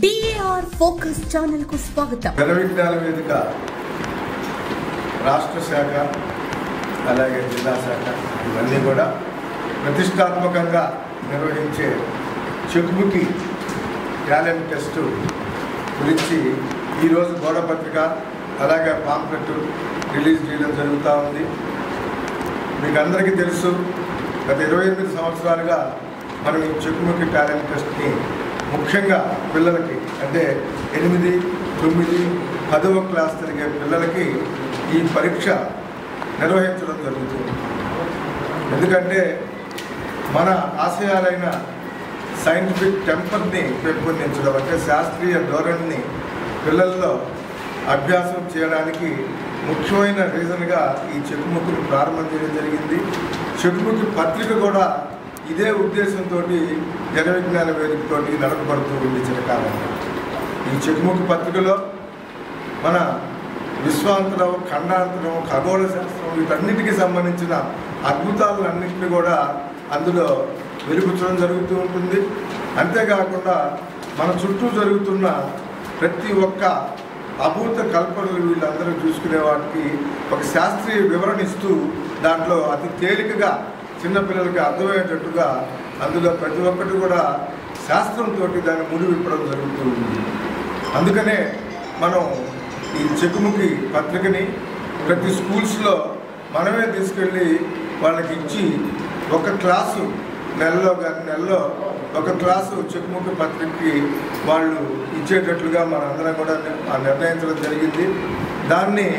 DAR focus channel కు స్వాగతం. జనవిజ్ఞాన వేదిక రాష్ట్ర శాఖ అలాగే జిల్లా శాఖ ఇవన్నీ కూడా ప్రతిష్టాత్మకంగా నిర్వహించే చెక్బుకి టాలెంట్ టెస్ట్ గురించి ఈరోజు గోడపత్రిక అలాగే పాంప్లెట్ రిలీజ్ చేయడం జరుగుతూ ఉంది. మీకు అందరికీ తెలుసు, గత 28 సంవత్సరాలుగా మనం ఈ చెక్బుకి టాలెంట్ టెస్ట్ని ముఖ్యంగా పిల్లలకి అంటే 8, 9, 10వ క్లాస్ తిరిగే పిల్లలకి ఈ పరీక్ష నిర్వహించడం జరుగుతుంది. ఎందుకంటే మన ఆశయాలైన సైంటిఫిక్ టెంపర్ని పెంపొందించడం అంటే శాస్త్రీయ ధోరణిని పిల్లల్లో అభ్యాసం చేయడానికి ముఖ్యమైన రీజన్గా ఈ చెక్బుక్ని ప్రారంభం చేయడం జరిగింది. చెక్బుక్ పత్రిక కూడా ఇదే ఉద్దేశంతో జనవిజ్ఞాన వేదికతో నడపబడుతూ ఉంది చిరకాలంగా. ఈ చెక్బుక్ పత్రికలో మన విశ్వాంతరం, ఖండాంతరం, ఖగోళ శాస్త్రం వీటన్నిటికీ సంబంధించిన అద్భుతాలన్నింటినీ కూడా అందులో వెలుగుచడం జరుగుతూ ఉంటుంది. అంతేకాకుండా మన చుట్టూ జరుగుతున్న ప్రతి ఒక్క అభూత కల్పనలు వీళ్ళందరూ చూసుకునే వాటికి ఒక శాస్త్రీయ వివరణ ఇస్తూ దాంట్లో అతి తేలికగా చిన్నపిల్లలకి అర్థమయ్యేటట్టుగా అందులో ప్రతి ఒక్కటి కూడా శాస్త్రంతో దాన్ని ముడివిప్పడం జరుగుతూ ఉంది. అందుకనే మనం ఈ చెక్బుక్ పత్రికని ప్రతి స్కూల్స్లో మనమే తీసుకెళ్ళి వాళ్ళకి ఇచ్చి ఒక క్లాసు నెలలో ఒక క్లాసు చెక్బుక్ పత్రికకి వాళ్ళు ఇచ్చేటట్లుగా మనందరం కూడా నిర్ణయించడం జరిగింది. దాన్ని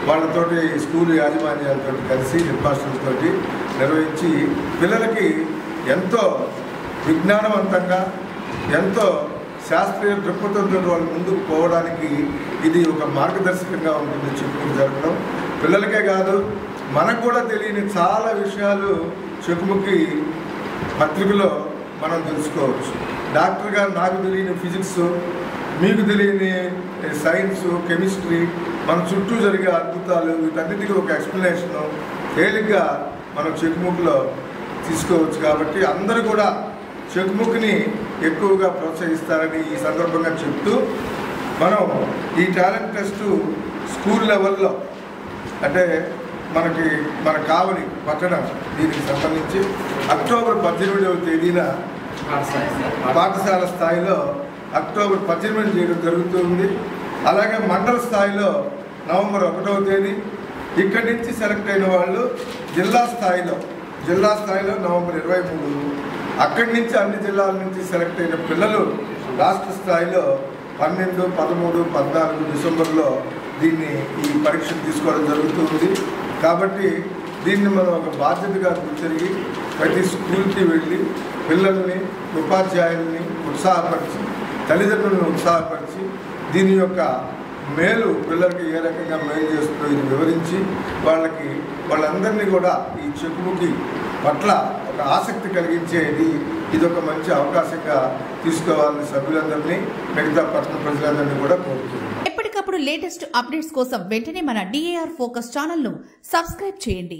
వాళ్ళతోటి స్కూల్ యాజమాన్యాలతో కలిసి హెడ్ మాస్టర్లతో నిర్వహించి పిల్లలకి ఎంతో విజ్ఞానవంతంగా ఎంతో శాస్త్రీయ దృక్పథంతో వాళ్ళు ముందుకు పోవడానికి ఇది ఒక మార్గదర్శకంగా ఉంటుంది. చెక్బుక్ జరపడం పిల్లలకే కాదు, మనకు కూడా తెలియని చాలా విషయాలు చెక్బుక్ పత్రికలో మనం తెలుసుకోవచ్చు. డాక్టర్ గారు నాకు తెలియని ఫిజిక్స్, మీకు తెలియని సైన్స్, కెమిస్ట్రీ, మన చుట్టూ జరిగే అద్భుతాలు వీటన్నిటికీ ఒక ఎక్స్ప్లెనేషను తేలిగ్గా మనం చెక్బుక్లో తీసుకోవచ్చు. కాబట్టి అందరూ కూడా చెక్బుక్ని ఎక్కువగా ప్రోత్సహిస్తారని ఈ సందర్భంగా చెప్తూ, మనం ఈ టాలెంట్ టెస్టు స్కూల్ లెవెల్లో అంటే మన కావలి పట్టణం దీనికి సంబంధించి అక్టోబర్ 18వ తేదీన పాఠశాల స్థాయిలో అక్టోబర్ 18 చేయడం జరుగుతుంది. అలాగే మండల స్థాయిలో నవంబర్ 1వ తేదీ, ఇక్కడి నుంచి సెలెక్ట్ అయిన వాళ్ళు జిల్లా స్థాయిలో నవంబర్ 23, అక్కడి నుంచి అన్ని జిల్లాల నుంచి సెలెక్ట్ అయిన పిల్లలు రాష్ట్ర స్థాయిలో 12, 13, 14 డిసెంబర్లో ఈ పరీక్షను తీసుకోవడం జరుగుతుంది. కాబట్టి దీన్ని మనం ఒక బాధ్యతగా గుర్తిరిగి ప్రతి స్కూల్కి వెళ్ళి పిల్లల్ని, ఉపాధ్యాయుల్ని ఉత్సాహపరిచి, తల్లిదండ్రులను ఉత్సాహపరిచి దీని యొక్క మేలు పిల్లలకి ఏ రకంగా మేలు చేస్తుందో ఇది వివరించి వాళ్ళందరినీ కూడా ఈ చెక్బుక్ పట్ల ఒక ఆసక్తి కలిగించేది ఇది ఒక మంచి అవకాశంగా తీసుకోవాలని సభ్యులందరినీ, మిగతా పట్టణ ప్రజలందరినీ కూడా కోరుతున్నాను. ఎప్పటికప్పుడు లేటెస్ట్ అప్డేట్స్ కోసం వెంటనే మన DAR ఫోకస్ ఛానల్ ను సబ్స్క్రైబ్ చేయండి.